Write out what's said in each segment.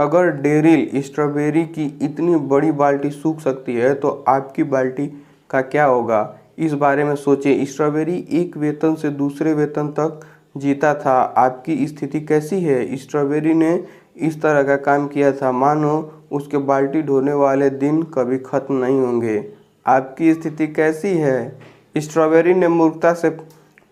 अगर Daryl strawberry की इतनी बड़ी बाल्टी सूख सकती है तो आपकी बाल्टी का क्या होगा? इस बारे में सोचें। स्ट्रॉबेरी एक वेतन से दूसरे वेतन तक जीता था। आपकी स्थिति कैसी है? स्ट्रॉबेरी ने इस तरह का काम किया था मानो उसके बाल्टी ढोने वाले दिन कभी खत्म नहीं होंगे। आपकी स्थिति कैसी है? स्ट्रॉबेरी ने मूर्खता से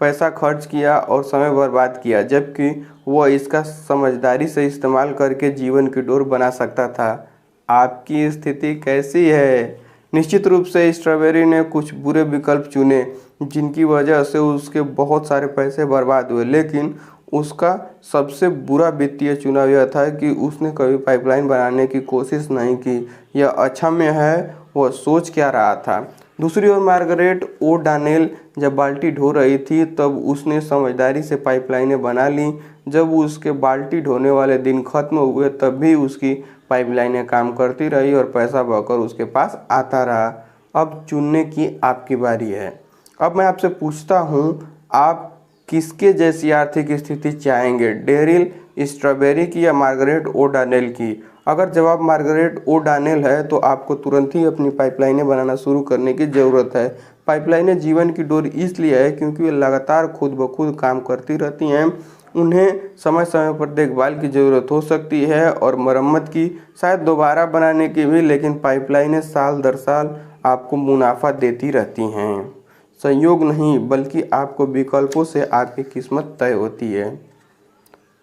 पैसा खर्च किया और समय बर्बाद किया, जबकि वह इसका समझदारी से इस्तेमाल करके जीवन की डोर बना सकता था। आपकी स्थिति कैसी है? निश्चित रूप से स्ट्रॉबेरी ने कुछ बुरे विकल्प चुने जिनकी वजह से उसके बहुत सारे पैसे बर्बाद हुए, लेकिन उसका सबसे बुरा वित्तीय चुनाव यह था कि उसने कभी पाइपलाइन बनाने की कोशिश नहीं की। यह अक्षम्य है। वह सोच क्या रहा था? दूसरी ओर मार्गरेट ओ'डॉनेल जब बाल्टी ढो रही थी तब उसने समझदारी से पाइपलाइनें बना ली। जब उसके बाल्टी ढोने वाले दिन खत्म हुए तब भी उसकी पाइपलाइनें काम करती रही और पैसा बहकर उसके पास आता रहा। अब चुनने की आपकी बारी है। अब मैं आपसे पूछता हूँ, आप किसके जैसी आर्थिक स्थिति चाहेंगे, डेरिल स्ट्रॉबेरी की या मार्गरेट ओ'डॉनेल की? अगर जवाब मार्गरेट ओ'डॉनेल है तो आपको तुरंत ही अपनी पाइपलाइनें बनाना शुरू करने की ज़रूरत है। पाइपलाइनें जीवन की डोर इसलिए है क्योंकि वे लगातार खुद ब खुद काम करती रहती हैं। उन्हें समय समय पर देखभाल की ज़रूरत हो सकती है और मरम्मत की, शायद दोबारा बनाने की भी, लेकिन पाइपलाइनें साल दर साल आपको मुनाफा देती रहती हैं। संयोग नहीं बल्कि आपको विकल्पों से आपकी किस्मत तय होती है।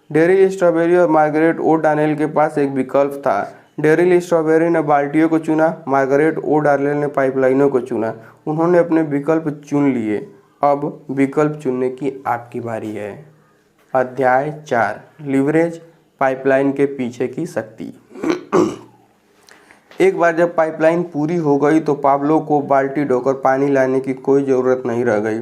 डेरिल स्ट्रॉबेरी और मार्गरेट ओ'डॉनेल के पास एक विकल्प था। डेरिल स्ट्रॉबेरी ने बाल्टियों को चुना, मार्गरेट ओ'डॉनेल ने पाइपलाइनों को चुना। उन्होंने अपने विकल्प चुन लिए। अब विकल्प चुनने की आपकी बारी है। अध्याय 4, लीवरेज, पाइपलाइन के पीछे की शक्ति। एक बार जब पाइपलाइन पूरी हो गई तो पाब्लो को बाल्टी ढोकर पानी लाने की कोई ज़रूरत नहीं रह गई।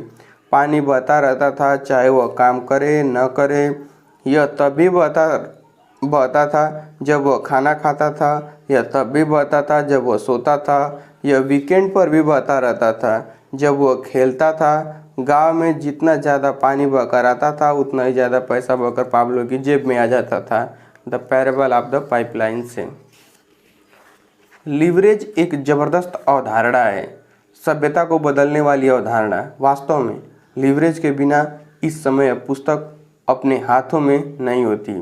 पानी बहता रहता था, चाहे वह काम करे न करे। यह तब भी बहता था जब वह खाना खाता था, यह तब भी बहता था जब वह सोता था, यह वीकेंड पर भी बहता रहता था जब वह खेलता था। गांव में जितना ज़्यादा पानी बहकर आता था उतना ही ज़्यादा पैसा बहकर पाब्लो की जेब में आ जाता था। The parable of the pipeline से। लीवरेज एक जबरदस्त अवधारणा है, सभ्यता को बदलने वाली अवधारणा। वास्तव में लीवरेज के बिना इस समय पुस्तक अपने हाथों में नहीं होती।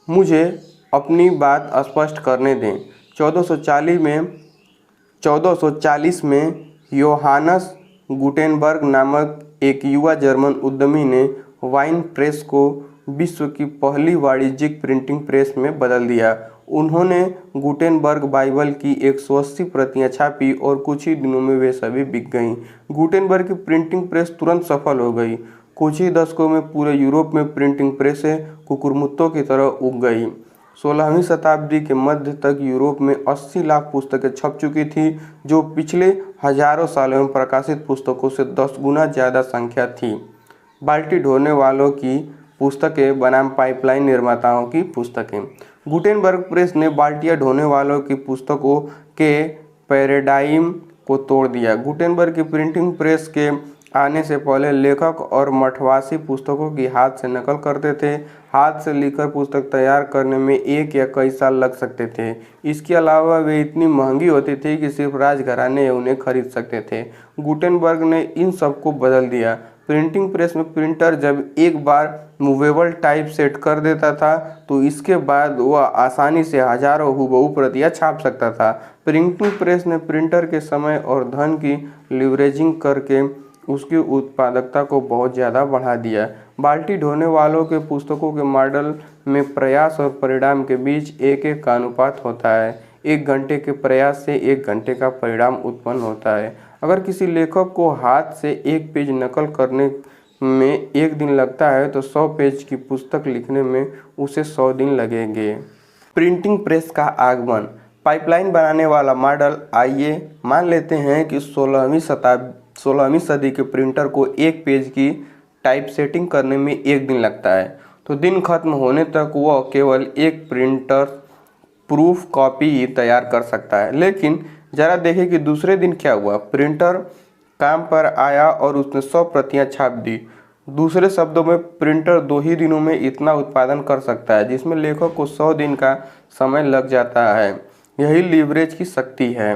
मुझे अपनी बात स्पष्ट करने दें। 1440 में योहानस गुटेनबर्ग नामक एक युवा जर्मन उद्यमी ने वाइन प्रेस को विश्व की पहली वाणिज्यिक प्रिंटिंग प्रेस में बदल दिया। उन्होंने गुटेनबर्ग बाइबल की 180 प्रतियां छापी और कुछ ही दिनों में वे सभी बिक गईं। गुटेनबर्ग की प्रिंटिंग प्रेस तुरंत सफल हो गई। कुछ ही दशकों में पूरे यूरोप में प्रिंटिंग प्रेसें कुकुरमुत्तों की तरह उग गई। 16वीं शताब्दी के मध्य तक यूरोप में 80 लाख पुस्तकें छप चुकी थी, जो पिछले हजारों सालों में प्रकाशित पुस्तकों से 10 गुना ज़्यादा संख्या थी। बाल्टी ढोने वालों की पुस्तकें बनाम पाइपलाइन निर्माताओं की पुस्तकें। गुटेनबर्ग प्रेस ने बाल्टियाँ ढोने वालों की पुस्तकों के पैराडाइम को तोड़ दिया। गुटेनबर्ग की प्रिंटिंग प्रेस के आने से पहले लेखक और मठवासी पुस्तकों की हाथ से नकल करते थे। हाथ से लिखकर पुस्तक तैयार करने में 1 या कई साल लग सकते थे। इसके अलावा वे इतनी महंगी होती थी कि सिर्फ राजघराने उन्हें खरीद सकते थे। गुटेनबर्ग ने इन सब को बदल दिया। प्रिंटिंग प्रेस में प्रिंटर जब एक बार मूवेबल टाइप सेट कर देता था तो इसके बाद वह आसानी से हजारों हुबहू प्रतियां छाप सकता था। प्रिंटिंग प्रेस ने प्रिंटर के समय और धन की लीवरेजिंग करके उसकी उत्पादकता को बहुत ज़्यादा बढ़ा दिया। बाल्टी ढोने वालों के पुस्तकों के मॉडल में प्रयास और परिणाम के बीच 1:1 का अनुपात होता है। 1 घंटे के प्रयास से 1 घंटे का परिणाम उत्पन्न होता है। अगर किसी लेखक को हाथ से 1 पेज नकल करने में 1 दिन लगता है तो 100 पेज की पुस्तक लिखने में उसे 100 दिन लगेंगे। प्रिंटिंग प्रेस का आगमन, पाइपलाइन बनाने वाला मॉडल। आइए मान लेते हैं कि 16वीं सदी के प्रिंटर को 1 पेज की टाइप सेटिंग करने में 1 दिन लगता है, तो दिन खत्म होने तक वह केवल 1 प्रिंटर प्रूफ कॉपी ही तैयार कर सकता है। लेकिन जरा देखें कि दूसरे दिन क्या हुआ। प्रिंटर काम पर आया और उसने 100 प्रतियां छाप दी। दूसरे शब्दों में प्रिंटर 2 ही दिनों में इतना उत्पादन कर सकता है जिसमें लेखक को 100 दिन का समय लग जाता है। यही लीवरेज की शक्ति है।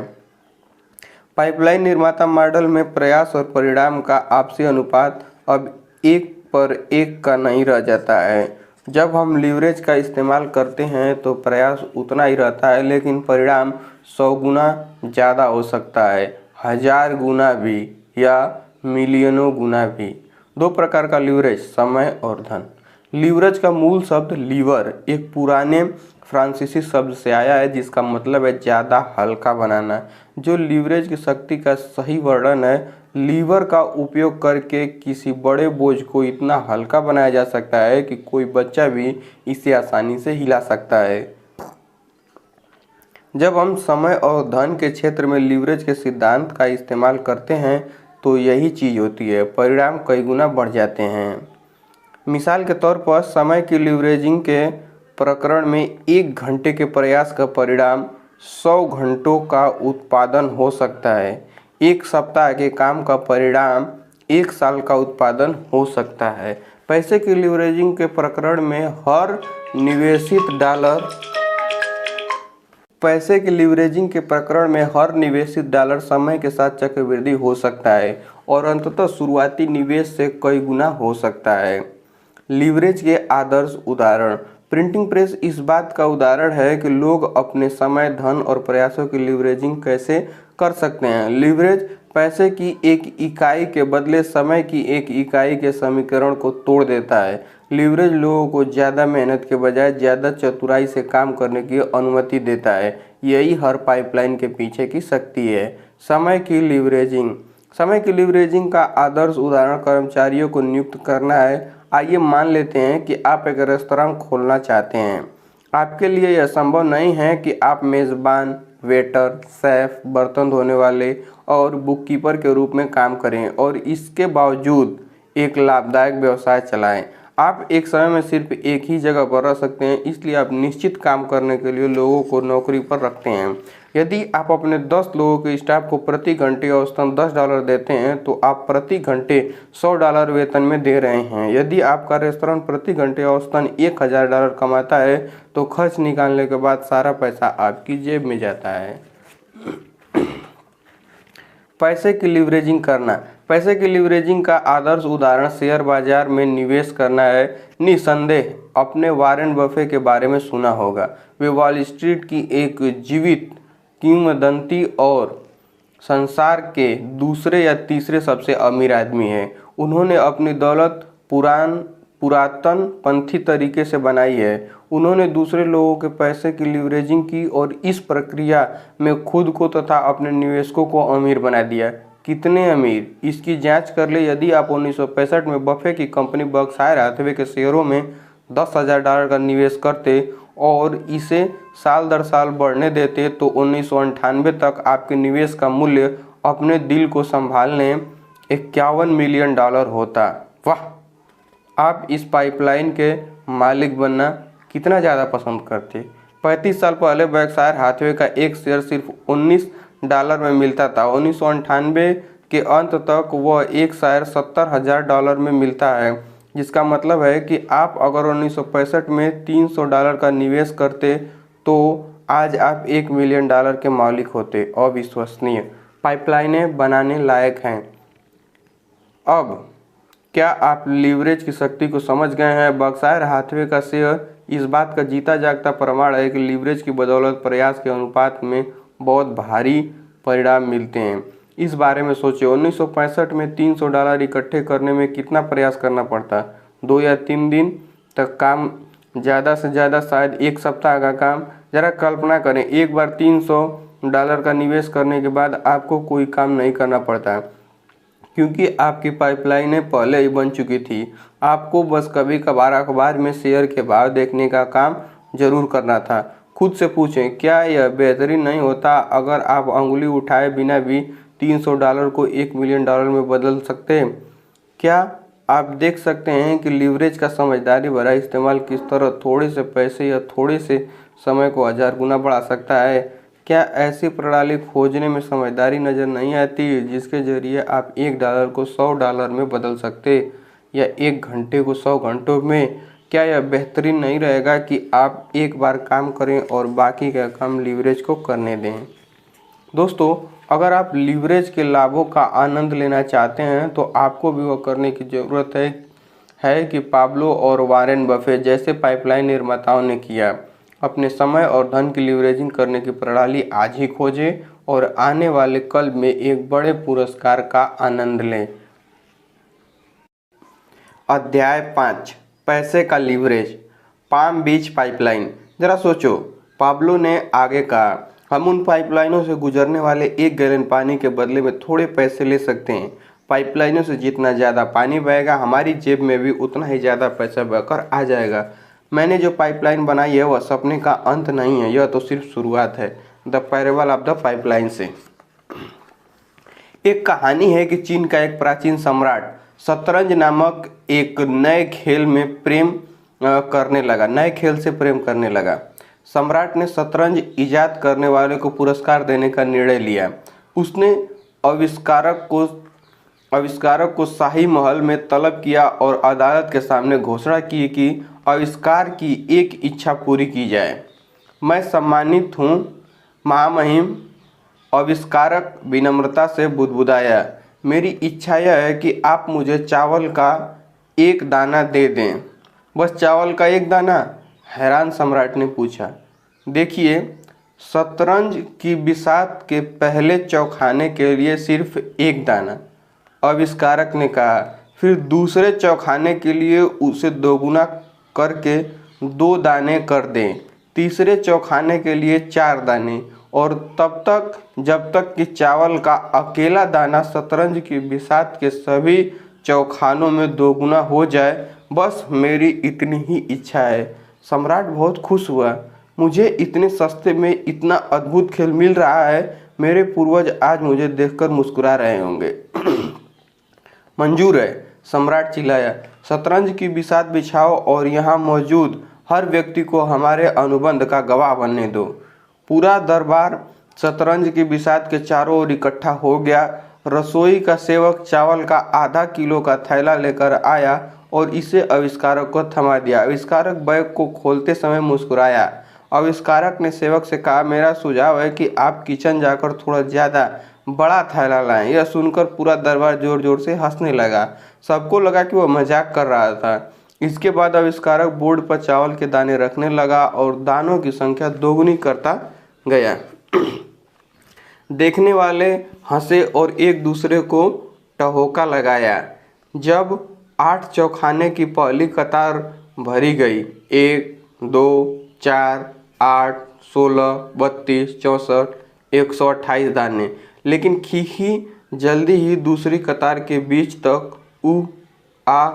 पाइपलाइन निर्माता मॉडल में प्रयास और परिणाम का आपसी अनुपात अब 1:1 का नहीं रह जाता है। जब हम लीवरेज का इस्तेमाल करते हैं तो प्रयास उतना ही रहता है, लेकिन परिणाम 100 गुना ज़्यादा हो सकता है, 1000 गुना भी, या मिलियनों गुना भी। 2 प्रकार का लीवरेज, समय और धन। लीवरेज का मूल शब्द लीवर एक पुराने फ्रांसीसी शब्द से आया है जिसका मतलब है ज़्यादा हल्का बनाना। जो लीवरेज की शक्ति का सही वर्णन है, लीवर का उपयोग करके किसी बड़े बोझ को इतना हल्का बनाया जा सकता है कि कोई बच्चा भी इसे आसानी से हिला सकता है। जब हम समय और धन के क्षेत्र में लीवरेज के सिद्धांत का इस्तेमाल करते हैं तो यही चीज़ होती है, परिणाम कई गुना बढ़ जाते हैं। मिसाल के तौर पर समय की लीवरेजिंग के प्रकरण में 1 घंटे के प्रयास का परिणाम 100 घंटों का उत्पादन हो सकता है। 1 सप्ताह के काम का परिणाम 1 साल का उत्पादन हो सकता है। पैसे की लीवरेजिंग के प्रकरण में हर निवेशित डॉलर समय के साथ चक्रवृद्धि हो सकता है और अंततः शुरुआती निवेश से कई गुना हो सकता है। लीवरेज के आदर्श उदाहरण। प्रिंटिंग प्रेस इस बात का उदाहरण है कि लोग अपने समय, धन और प्रयासों की लीवरेजिंग कैसे कर सकते हैं। लीवरेज पैसे की एक इकाई के बदले समय की एक इकाई के समीकरण को तोड़ देता है। लीवरेज लोगों को ज़्यादा मेहनत के बजाय ज़्यादा चतुराई से काम करने की अनुमति देता है। यही हर पाइपलाइन के पीछे की शक्ति है। समय की लीवरेजिंग का आदर्श उदाहरण कर्मचारियों को नियुक्त करना है। आइए मान लेते हैं कि आप एक रेस्तरां खोलना चाहते हैं। आपके लिए यह संभव नहीं है कि आप मेज़बान, वेटर, शेफ, बर्तन धोने वाले और बुककीपर के रूप में काम करें और इसके बावजूद एक लाभदायक व्यवसाय चलाएं। आप एक समय में सिर्फ एक ही जगह पर रह सकते हैं, इसलिए आप निश्चित काम करने के लिए लोगों को नौकरी पर रखते हैं। यदि आप अपने 10 लोगों के स्टाफ को प्रति घंटे औसतन $10 देते हैं तो आप प्रति घंटे $100 वेतन में दे रहे हैं। यदि आपका रेस्तरां प्रति घंटे औसतन $1000 कमाता है तो खर्च निकालने के बाद सारा पैसा आपकी जेब में जाता है। पैसे की लीवरेजिंग का आदर्श उदाहरण शेयर बाजार में निवेश करना है। निसंदेह आपने वॉरेन बफे के बारे में सुना होगा। वे वॉल स्ट्रीट की एक जीवित किंवदंती और संसार के दूसरे या तीसरे सबसे अमीर आदमी हैं। उन्होंने अपनी दौलत पुरातनपंथी तरीके से बनाई है। उन्होंने दूसरे लोगों के पैसे की लीवरेजिंग की और इस प्रक्रिया में खुद को तथा अपने निवेशकों को अमीर बना दिया। कितने अमीर, इसकी जांच कर ले। यदि आप 1965 में बफे की कंपनी बर्कशायर हैथवे के शेयरों में $10,000 का निवेश करते और इसे साल दर साल बढ़ने देते तो 1998 तक आपके निवेश का मूल्य अपने दिल को संभालने $51 मिलियन होता। वाह! आप इस पाइपलाइन के मालिक बनना कितना ज़्यादा पसंद करते। 35 साल पहले बर्कशायर हैथवे का एक शेयर सिर्फ $19 में मिलता था। 1998 के अंत तक वह एक शेयर $70,000 में मिलता है, जिसका मतलब है कि आप अगर 1965 में $300 का निवेश करते तो आज आप $1 मिलियन के मालिक होते। अविश्वसनीय। पाइपलाइनें बनाने लायक हैं। अब क्या आप लीवरेज की शक्ति को समझ गए हैं? बर्कशायर हैथवे का शेयर इस बात का जीता जागता प्रमाण है कि लीवरेज की बदौलत प्रयास के अनुपात में बहुत भारी परिणाम मिलते हैं। इस बारे में सोचिए, 1965 में $300 इकट्ठे करने में कितना प्रयास करना पड़ता? 2 या 3 दिन तक काम, ज़्यादा से ज़्यादा शायद 1 सप्ताह का काम। ज़रा कल्पना करें, एक बार $300 का निवेश करने के बाद आपको कोई काम नहीं करना पड़ता क्योंकि आपकी पाइपलाइनें पहले ही बन चुकी थी। आपको बस कभी कभार अखबार में शेयर के भाव देखने का काम जरूर करना था। खुद से पूछें, क्या यह बेहतरीन नहीं होता अगर आप अंगुली उठाए बिना भी $300 को $1 मिलियन में बदल सकते? क्या आप देख सकते हैं कि लीवरेज का समझदारी भरा इस्तेमाल किस तरह थोड़े से पैसे या थोड़े से समय को 1000 गुना बढ़ा सकता है? क्या ऐसी प्रणाली खोजने में समझदारी नज़र नहीं आती जिसके जरिए आप $1 को $100 में बदल सकते? या 1 घंटे को 100 घंटों में? क्या यह बेहतरीन नहीं रहेगा कि आप एक बार काम करें और बाकी का काम लीवरेज को करने दें? दोस्तों, अगर आप लीवरेज के लाभों का आनंद लेना चाहते हैं तो आपको भी वह करने की ज़रूरत है कि पाब्लो और वॉरेन बफेट जैसे पाइपलाइन निर्माताओं ने किया। अपने समय और धन की लीवरेजिंग करने की प्रणाली आज ही खोजें और आने वाले कल में एक बड़े पुरस्कार का आनंद लें। अध्याय 5, पैसे का लीवरेज। पाम बीच पाइपलाइन। जरा सोचो, पाब्लो ने आगे कहा, हम उन पाइपलाइनों से गुजरने वाले 1 गैलन पानी के बदले में थोड़े पैसे ले सकते हैं। पाइपलाइनों से जितना ज़्यादा पानी बहेगा, हमारी जेब में भी उतना ही ज़्यादा पैसा बहकर आ जाएगा। मैंने जो पाइपलाइन बनाई है वह सपने का अंत नहीं है, यह तो सिर्फ शुरुआत है। The parable of the pipeline से एक कहानी है कि चीन का एक प्राचीन सम्राट शतरंज नामक एक नए खेल से प्रेम करने लगा। सम्राट ने शतरंज इजाद करने वाले को पुरस्कार देने का निर्णय लिया। उसने आविष्कारक को शाही महल में तलब किया और अदालत के सामने घोषणा की कि आविष्कार की एक इच्छा पूरी की जाए। मैं सम्मानित हूँ, महामहिम आविष्कारक विनम्रता से बुदबुदाया। मेरी इच्छा यह है कि आप मुझे चावल का 1 दाना दे दें। बस चावल का 1 दाना? हैरान सम्राट ने पूछा। देखिए, शतरंज की बिसात के पहले चौखाने के लिए सिर्फ 1 दाना, आविष्कारक ने कहा। फिर दूसरे चौखाने के लिए उसे दोगुना करके 2 दाने कर दें, तीसरे चौखाने के लिए 4 दाने, और तब तक जब तक कि चावल का अकेला दाना शतरंज की बिसात के सभी चौखानों में दोगुना हो जाए। बस मेरी इतनी ही इच्छा है। सम्राट बहुत खुश हुआ। मुझे इतने सस्ते में इतना अद्भुत खेल मिल रहा है, मेरे पूर्वज आज मुझे देखकर मुस्कुरा रहे होंगे। मंजूर है, सम्राट चिल्लाया। शतरंज की बिसात बिछाओ और यहाँ मौजूद हर व्यक्ति को हमारे अनुबंध का गवाह बनने दो। पूरा दरबार शतरंज की बिसात के चारों ओर इकट्ठा हो गया। रसोई का सेवक चावल का आधा किलो का थैला लेकर आया और इसे आविष्कारक को थमा दिया। आविष्कारक बैग को खोलते समय मुस्कुराया। आविष्कारक ने सेवक से कहा, मेरा सुझाव है कि आप किचन जाकर थोड़ा ज़्यादा बड़ा थैला लाएं। यह सुनकर पूरा दरबार जोर जोर से हंसने लगा। सबको लगा कि वह मजाक कर रहा था। इसके बाद आविष्कारक बोर्ड पर चावल के दाने रखने लगा और दानों की संख्या दोगुनी करता गया। देखने वाले हंसे और एक दूसरे को ठहाका लगाया। जब 8 चौखाने की पहली कतार भरी गई, 1, 2, 4, 8, 16, 32, 64, 128 दाने, लेकिन खीखी जल्दी ही दूसरी कतार के बीच तक उ आ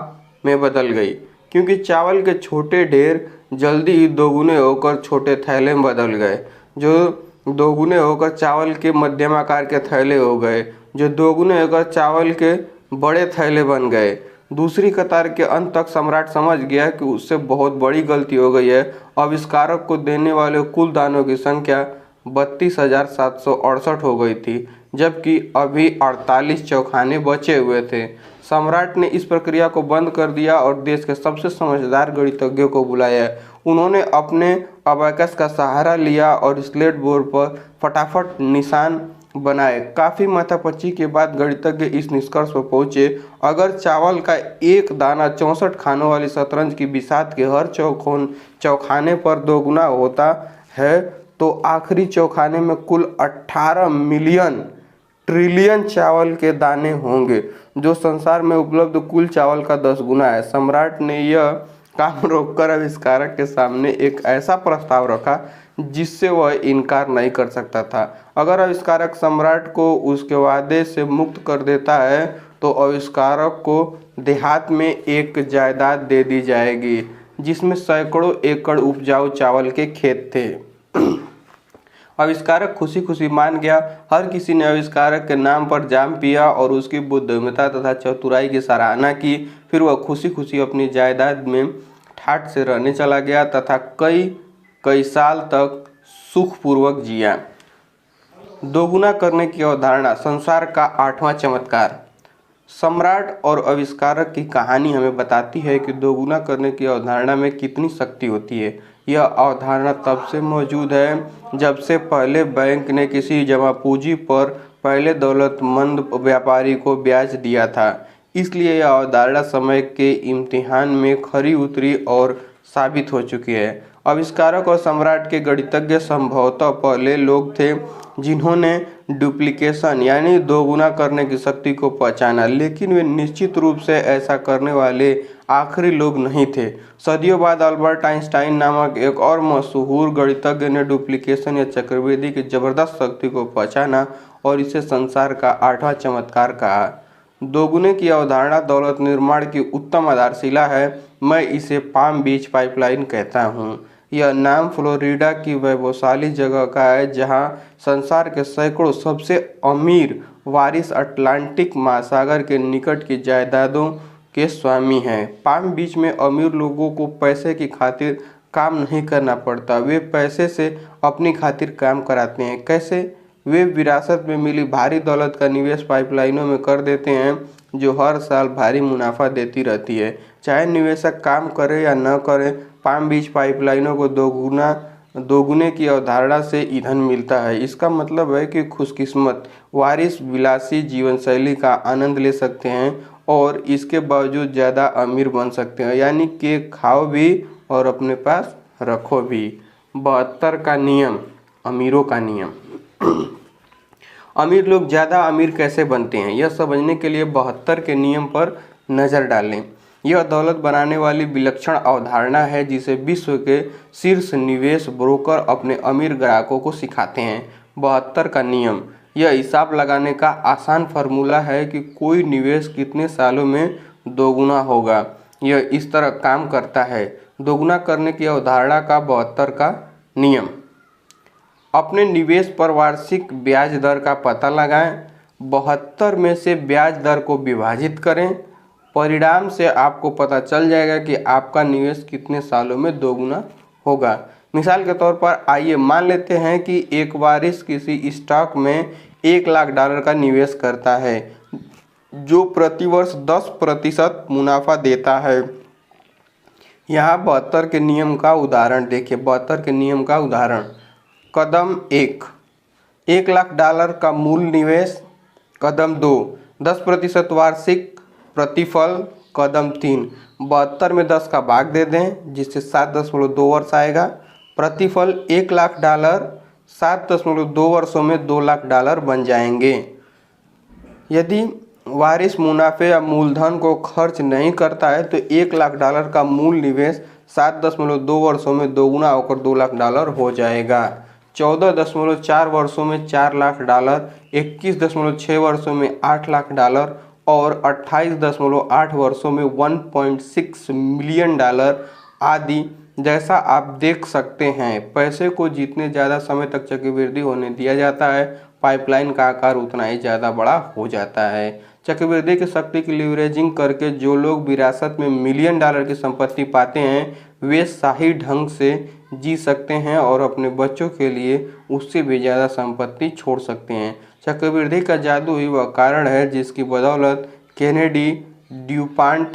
में बदल गई, क्योंकि चावल के छोटे ढेर जल्दी ही दोगुने होकर छोटे थैले में बदल गए, जो दोगुने होकर चावल के मध्यम आकार के थैले हो गए, जो दोगुने होकर चावल के बड़े थैले बन गए। दूसरी कतार के अंत तक सम्राट समझ गया कि उससे बहुत बड़ी गलती हो गई है। आविष्कारक को देने वाले कुल दानों की संख्या 32,768 हो गई थी, जबकि अभी 48 चौखाने बचे हुए थे। सम्राट ने इस प्रक्रिया को बंद कर दिया और देश के सबसे समझदार गणितज्ञों को बुलाया। उन्होंने अपने अबाकस का सहारा लिया और स्लेट बोर्ड पर फटाफट निशान बनाए। काफ़ी माथापच्ची के बाद गणितज्ञ इस निष्कर्ष पर पहुँचे, अगर चावल का 1 दाना 64 खानों वाली शतरंज की बिसात के हर चौखाने पर दोगुना होता है तो आखिरी चौखाने में कुल 18 मिलियन ट्रिलियन चावल के दाने होंगे, जो संसार में उपलब्ध कुल चावल का 10 गुना है। सम्राट ने यह काम रोककर आविष्कारक के सामने एक ऐसा प्रस्ताव रखा जिससे वह इनकार नहीं कर सकता था। अगर आविष्कारक सम्राट को उसके वादे से मुक्त कर देता है तो आविष्कारक को देहात में एक जायदाद दे दी जाएगी जिसमें सैकड़ों एकड़ उपजाऊ चावल के खेत थे। आविष्कारक खुशी खुशी मान गया। हर किसी ने आविष्कारक के नाम पर जाम पिया और उसकी बुद्धिमत्ता तथा चतुराई की सराहना की। फिर वह खुशी खुशी अपनी जायदाद में ठाठ से रहने चला गया तथा कई साल तक सुखपूर्वक जिया। दोगुना करने की अवधारणा, संसार का 8वां चमत्कार। सम्राट और आविष्कारक की कहानी हमें बताती है कि दोगुना करने की अवधारणा में कितनी शक्ति होती है। यह अवधारणा तब से मौजूद है जब से पहले बैंक ने किसी जमा पूंजी पर पहले दौलतमंद व्यापारी को ब्याज दिया था। इसलिए यह अवधारणा समय के इम्तिहान में खरी उतरी और साबित हो चुकी है। आविष्कारक और सम्राट के गणितज्ञ संभवतः पहले लोग थे जिन्होंने डुप्लीकेशन यानी दोगुना करने की शक्ति को पहचाना, लेकिन वे निश्चित रूप से ऐसा करने वाले आखिरी लोग नहीं थे। सदियों बाद अल्बर्ट आइंस्टाइन नामक एक और मशहूर गणितज्ञ ने डुप्लीकेशन या चक्रवृद्धि की जबरदस्त शक्ति को पहचाना और इसे संसार का 8वां चमत्कार कहा। दोगुने की अवधारणा दौलत निर्माण की उत्तम आधारशिला है। मैं इसे पाम बीच पाइपलाइन कहता हूँ। यह नाम फ्लोरिडा की वैभवशाली जगह का है जहाँ संसार के सैकड़ों सबसे अमीर वारिस अटलांटिक महासागर के निकट की जायदादों के स्वामी हैं। पाम बीच में अमीर लोगों को पैसे की खातिर काम नहीं करना पड़ता, वे पैसे से अपनी खातिर काम कराते हैं। कैसे? वे विरासत में मिली भारी दौलत का निवेश पाइपलाइनों में कर देते हैं जो हर साल भारी मुनाफा देती रहती है। चाहे निवेशक काम करे या न करे, पाम बीच पाइपलाइनों को दोगुने की अवधारणा से ईंधन मिलता है। इसका मतलब है कि खुशकिस्मत वारिस विलासी जीवन शैली का आनंद ले सकते हैं और इसके बावजूद ज़्यादा अमीर बन सकते हैं, यानी कि खाओ भी और अपने पास रखो भी। 72 का नियम, अमीरों का नियम। अमीर लोग ज़्यादा अमीर कैसे बनते हैं, यह समझने के लिए 72 के नियम पर नज़र डालें। यह दौलत बनाने वाली विलक्षण अवधारणा है जिसे विश्व के शीर्ष निवेश ब्रोकर अपने अमीर ग्राहकों को सिखाते हैं। 72 का नियम यह हिसाब लगाने का आसान फार्मूला है कि कोई निवेश कितने सालों में दोगुना होगा। यह इस तरह काम करता है। दोगुना करने की अवधारणा का 72 का नियम। अपने निवेश पर वार्षिक ब्याज दर का पता लगाएं। 72 में से ब्याज दर को विभाजित करें। परिणाम से आपको पता चल जाएगा कि आपका निवेश कितने सालों में दोगुना होगा। मिसाल के तौर पर आइए मान लेते हैं कि एक वारिस किसी स्टॉक में $1,00,000 का निवेश करता है जो प्रतिवर्ष 10% मुनाफा देता है। यहाँ 72 के नियम का उदाहरण देखिए। 72 के नियम का उदाहरण। कदम 1, $1,00,000 का मूल निवेश। कदम 2, 10% वार्षिक प्रतिफल। कदम 3, 72 में 10 का भाग दे दें जिससे 7.2 वर्ष आएगा। प्रतिफल $1,00,000 7.2 वर्षों में $2,00,000 बन जाएंगे। यदि वारिस मुनाफे या मूलधन को खर्च नहीं करता है तो $1,00,000 का मूल निवेश 7.2 वर्षों में दोगुना होकर $2,00,000 हो जाएगा। 14.4 वर्षों में $4,00,000, 21.6 वर्षों में $8,00,000 और 28.8 वर्षों में $1.6 मिलियन आदि। जैसा आप देख सकते हैं, पैसे को जितने ज़्यादा समय तक चक्रवृद्धि होने दिया जाता है, पाइपलाइन का आकार उतना ही ज़्यादा बड़ा हो जाता है। चक्रवृद्धि की शक्ति की लीवरेजिंग करके जो लोग विरासत में $1 मिलियन की संपत्ति पाते हैं, वे शाही ढंग से जी सकते हैं और अपने बच्चों के लिए उससे भी ज़्यादा संपत्ति छोड़ सकते हैं। चक्रवृद्धि का जादू ही वह कारण है जिसकी बदौलत केनेडी, ड्यूपॉन्ट,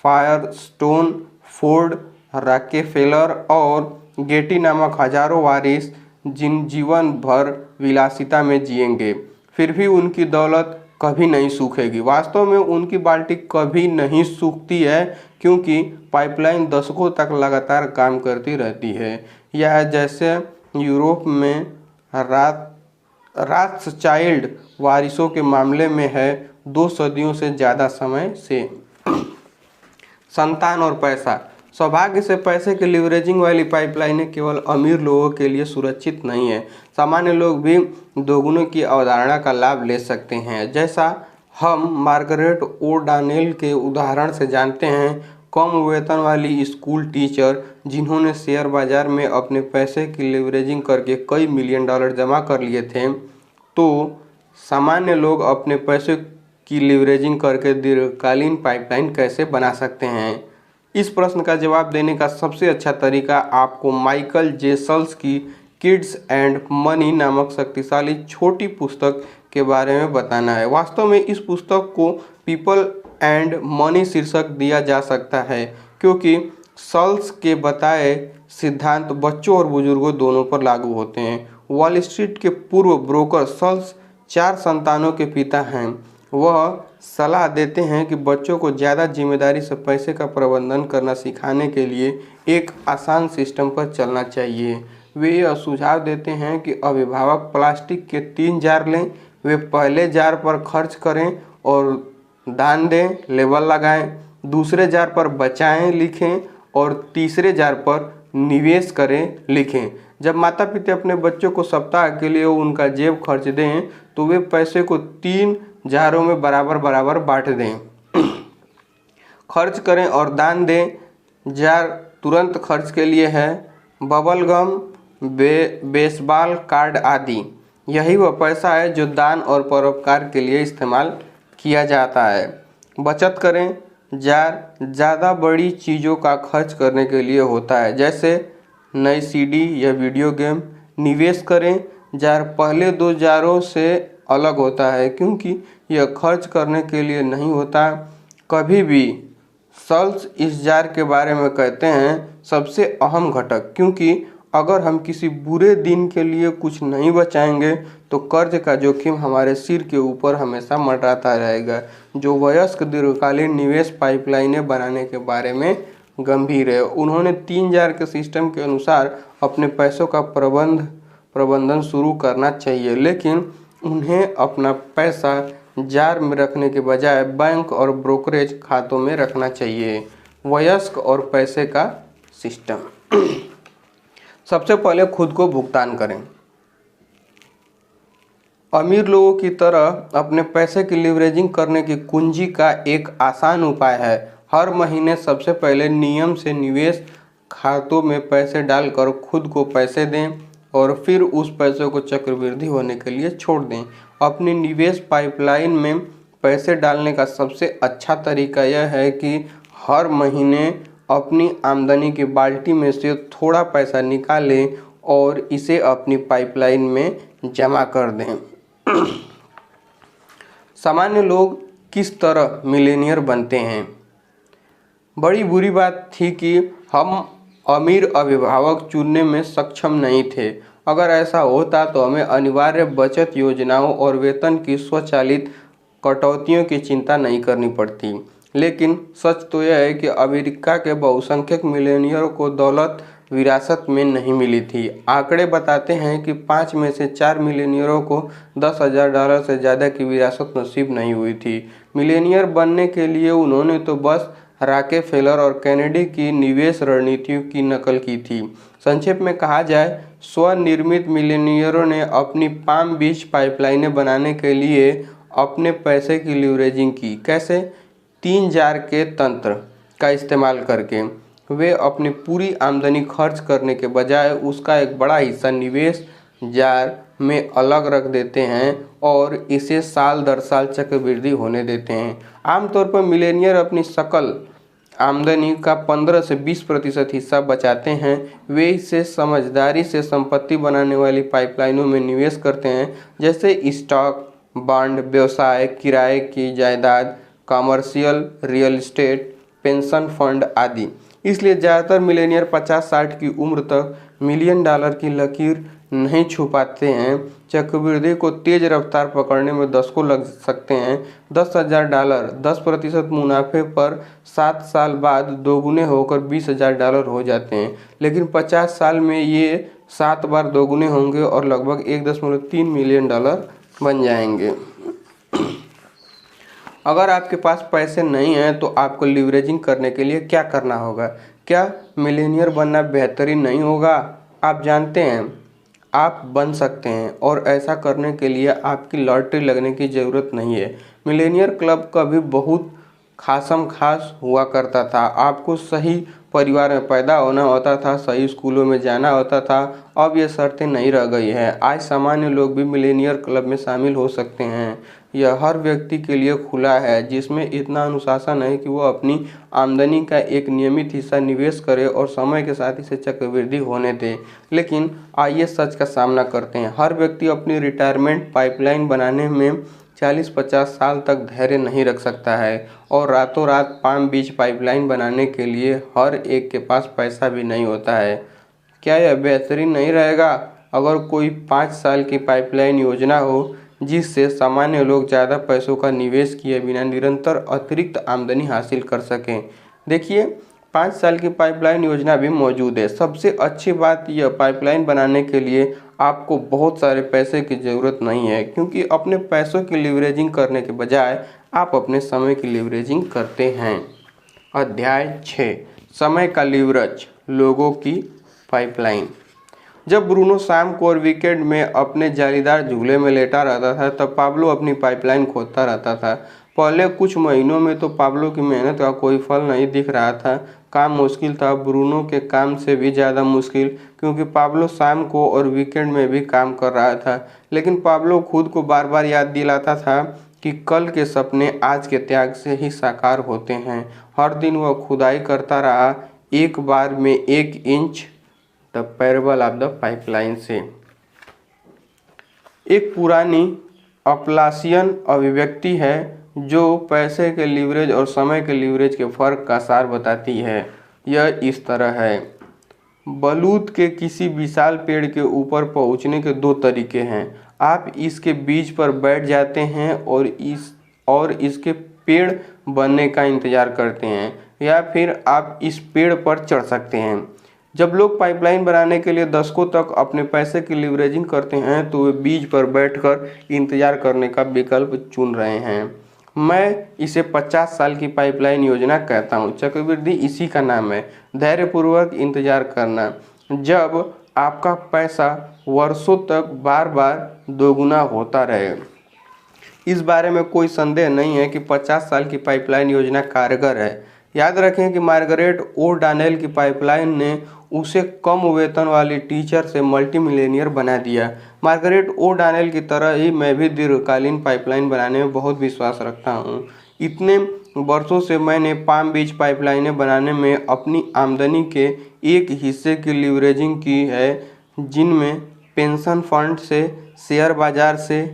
फायरस्टोन, फोर्ड, रॉकेफेलर और गेटी नामक हजारों वारिस जीवन भर विलासिता में जिएंगे, फिर भी उनकी दौलत कभी नहीं सूखेगी। वास्तव में उनकी बाल्टी कभी नहीं सूखती है क्योंकि पाइपलाइन दशकों तक लगातार काम करती रहती है। यह जैसे यूरोप में रॉथस्चाइल्ड वारिसों के मामले में है, 2 सदियों से ज़्यादा समय से। संतान और पैसा। सौभाग्य से पैसे की लीवरेजिंग वाली पाइपलाइनें केवल अमीर लोगों के लिए सुरक्षित नहीं है, सामान्य लोग भी दोगुने की अवधारणा का लाभ ले सकते हैं। जैसा हम मार्गरेट ओ'डॉनेल के उदाहरण से जानते हैं, कम वेतन वाली स्कूल टीचर जिन्होंने शेयर बाजार में अपने पैसे की लीवरेजिंग करके कई $1 मिलियन जमा कर लिए थे। तो सामान्य लोग अपने पैसे की लीवरेजिंग करके दीर्घकालीन पाइपलाइन कैसे बना सकते हैं? इस प्रश्न का जवाब देने का सबसे अच्छा तरीका आपको माइकल जे सल्स की किड्स एंड मनी नामक शक्तिशाली छोटी पुस्तक के बारे में बताना है। वास्तव में इस पुस्तक को पीपल एंड मनी शीर्षक दिया जा सकता है क्योंकि सल्स के बताए सिद्धांत बच्चों और बुजुर्गों दोनों पर लागू होते हैं। वॉल स्ट्रीट के पूर्व ब्रोकर सल्स 4 संतानों के पिता हैं। वह सलाह देते हैं कि बच्चों को ज़्यादा जिम्मेदारी से पैसे का प्रबंधन करना सिखाने के लिए एक आसान सिस्टम पर चलना चाहिए। वे यह सुझाव देते हैं कि अभिभावक प्लास्टिक के 3 जार लें, वे पहले जार पर खर्च करें और दान दें, लेबल लगाएं, दूसरे जार पर बचाएं लिखें और तीसरे जार पर निवेश करें लिखें। जब माता पिता अपने बच्चों को सप्ताह के लिए उनका जेब खर्च दें तो वे पैसे को 3 जारों में बराबर बराबर बांट दें। खर्च करें और दान दें। जार तुरंत खर्च के लिए है, बबल गम, बेसबॉल कार्ड आदि। यही वह पैसा है जो दान और परोपकार के लिए इस्तेमाल किया जाता है। बचत करें। जार ज़्यादा बड़ी चीज़ों का खर्च करने के लिए होता है, जैसे नई सीडी या वीडियो गेम। निवेश करें। जार पहले 2 जारों से अलग होता है क्योंकि यह खर्च करने के लिए नहीं होता। कभी भी सल्स इस जार के बारे में कहते हैं सबसे अहम घटक, क्योंकि अगर हम किसी बुरे दिन के लिए कुछ नहीं बचाएंगे तो कर्ज का जोखिम हमारे सिर के ऊपर हमेशा मंडराता रहेगा। जो वयस्क दीर्घकालीन निवेश पाइपलाइनें बनाने के बारे में गंभीर है, उन्होंने 3 जार के सिस्टम के अनुसार अपने पैसों का प्रबंधन शुरू करना चाहिए, लेकिन उन्हें अपना पैसा जार में रखने के बजाय बैंक और ब्रोकरेज खातों में रखना चाहिए। वयस्क और पैसे का सिस्टम। सबसे पहले खुद को भुगतान करें। अमीर लोगों की तरह अपने पैसे की लीवरेजिंग करने की कुंजी का एक आसान उपाय है हर महीने सबसे पहले नियम से निवेश खातों में पैसे डालकर खुद को पैसे दें और फिर उस पैसे को चक्रवृद्धि होने के लिए छोड़ दें। अपनी निवेश पाइपलाइन में पैसे डालने का सबसे अच्छा तरीका यह है कि हर महीने अपनी आमदनी की बाल्टी में से थोड़ा पैसा निकालें और इसे अपनी पाइपलाइन में जमा कर दें। सामान्य लोग किस तरह मिलेनियर बनते हैं? बड़ी बुरी बात थी कि हम अमीर अभिभावक चुनने में सक्षम नहीं थे। अगर ऐसा होता तो हमें अनिवार्य बचत योजनाओं और वेतन की स्वचालित कटौतियों की चिंता नहीं करनी पड़ती। लेकिन सच तो यह है कि अमेरिका के बहुसंख्यक मिलेनियरों को दौलत विरासत में नहीं मिली थी। आंकड़े बताते हैं कि 5 में से 4 मिलेनियरों को $10,000 से ज़्यादा की विरासत नसीब नहीं हुई थी। मिलेनियर बनने के लिए उन्होंने तो बस रॉकेफेलर और केनेडी की निवेश रणनीतियों की नकल की थी। संक्षेप में कहा जाए, स्वनिर्मित मिलेनियरों ने अपनी पाम बीच पाइपलाइनें बनाने के लिए अपने पैसे की लीवरेजिंग की। कैसे? 3 जार के तंत्र का इस्तेमाल करके। वे अपनी पूरी आमदनी खर्च करने के बजाय उसका एक बड़ा हिस्सा निवेश जार में अलग रख देते हैं और इसे साल दर साल चक्रवृद्धि होने देते हैं। आमतौर पर मिलेनियर अपनी सकल आमदनी का 15 से 20% हिस्सा बचाते हैं। वे इसे समझदारी से संपत्ति बनाने वाली पाइपलाइनों में निवेश करते हैं, जैसे स्टॉक, बॉन्ड, व्यवसाय, किराए की जायदाद, commercial real estate, pension fund आदि। इसलिए ज़्यादातर मिलेनियर 50-60 की उम्र तक $1 मिलियन की लकीर नहीं छू पाते हैं। चक्रवृद्धि को तेज रफ्तार पकड़ने में दशकों लग सकते हैं। $10,000 10% मुनाफे पर 7 साल बाद दोगुने होकर $20,000 हो जाते हैं, लेकिन 50 साल में ये 7 बार दोगुने होंगे और लगभग $1.3 मिलियन बन जाएंगे। अगर आपके पास पैसे नहीं हैं तो आपको लीवरेजिंग करने के लिए क्या करना होगा? क्या मिलेनियर बनना बेहतरीन नहीं होगा? आप जानते हैं, आप बन सकते हैं और ऐसा करने के लिए आपकी लॉटरी लगने की ज़रूरत नहीं है। मिलेनियर क्लब कभी बहुत खासम खास हुआ करता था। आपको सही परिवार में पैदा होना होता था, सही स्कूलों में जाना होता था। अब ये शर्तें नहीं रह गई है। आज सामान्य लोग भी मिलेनियर क्लब में शामिल हो सकते हैं। यह हर व्यक्ति के लिए खुला है जिसमें इतना अनुशासन है कि वो अपनी आमदनी का एक नियमित हिस्सा निवेश करे और समय के साथ इसे चक्रवृद्धि होने दे। लेकिन आइए सच का सामना करते हैं। हर व्यक्ति अपनी रिटायरमेंट पाइपलाइन बनाने में 40-50 साल तक धैर्य नहीं रख सकता है और रातों रात पाम बीच पाइपलाइन बनाने के लिए हर एक के पास पैसा भी नहीं होता है। क्या यह बेहतरीन नहीं रहेगा अगर कोई 5 साल की पाइपलाइन योजना हो जिससे सामान्य लोग ज़्यादा पैसों का निवेश किए बिना निरंतर अतिरिक्त आमदनी हासिल कर सकें? देखिए, 5 साल की पाइपलाइन योजना भी मौजूद है। सबसे अच्छी बात यह पाइपलाइन बनाने के लिए आपको बहुत सारे पैसे की ज़रूरत नहीं है, क्योंकि अपने पैसों की लीवरेजिंग करने के बजाय आप अपने समय की लीवरेजिंग करते हैं। अध्याय 6, समय का लीवरेज, लोगों की पाइपलाइन। जब ब्रूनो शाम को और वीकेंड में अपने जालीदार झूले में लेटा रहता था तब पाब्लो अपनी पाइपलाइन खोदता रहता था। पहले कुछ महीनों में तो पाब्लो की मेहनत का कोई फल नहीं दिख रहा था। काम मुश्किल था, ब्रूनो के काम से भी ज़्यादा मुश्किल, क्योंकि पाब्लो शाम को और वीकेंड में भी काम कर रहा था। लेकिन पाब्लो खुद को बार बार याद दिलाता था कि कल के सपने आज के त्याग से ही साकार होते हैं। हर दिन वह खुदाई करता रहा, एक बार में 1 inch, the parable of the pipeline से। एक पुरानी अपलासियन अभिव्यक्ति है जो पैसे के लीवरेज और समय के लीवरेज के फर्क का सार बताती है। यह इस तरह है। बलूत के किसी विशाल पेड़ के ऊपर पहुंचने के 2 तरीके हैं। आप इसके बीज पर बैठ जाते हैं और इसके पेड़ बनने का इंतजार करते हैं, या फिर आप इस पेड़ पर चढ़ सकते हैं। जब लोग पाइपलाइन बनाने के लिए दशकों तक अपने पैसे की लीवरेजिंग करते हैं तो वे बीज पर बैठकर इंतजार करने का विकल्प चुन रहे हैं। मैं इसे 50 साल की पाइपलाइन योजना कहता हूँ। चक्रवृद्धि इसी का नाम है, धैर्यपूर्वक इंतजार करना। जब आपका पैसा वर्षों तक बार बार दोगुना होता रहे। इस बारे में कोई संदेह नहीं है कि 50 साल की पाइपलाइन योजना कारगर है। याद रखें कि मार्गरेट ओ डॉनेल की पाइपलाइन ने उसे कम वेतन वाली टीचर से मल्टी मिलियनियर बना दिया। मार्गरेट ओ डॉनेल की तरह ही मैं भी दीर्घकालीन पाइपलाइन बनाने में बहुत विश्वास रखता हूँ। इतने वर्षों से मैंने पाम बीच पाइपलाइनें बनाने में अपनी आमदनी के एक हिस्से की लीवरेजिंग की है, जिनमें पेंशन फंड से, शेयर बाजार से,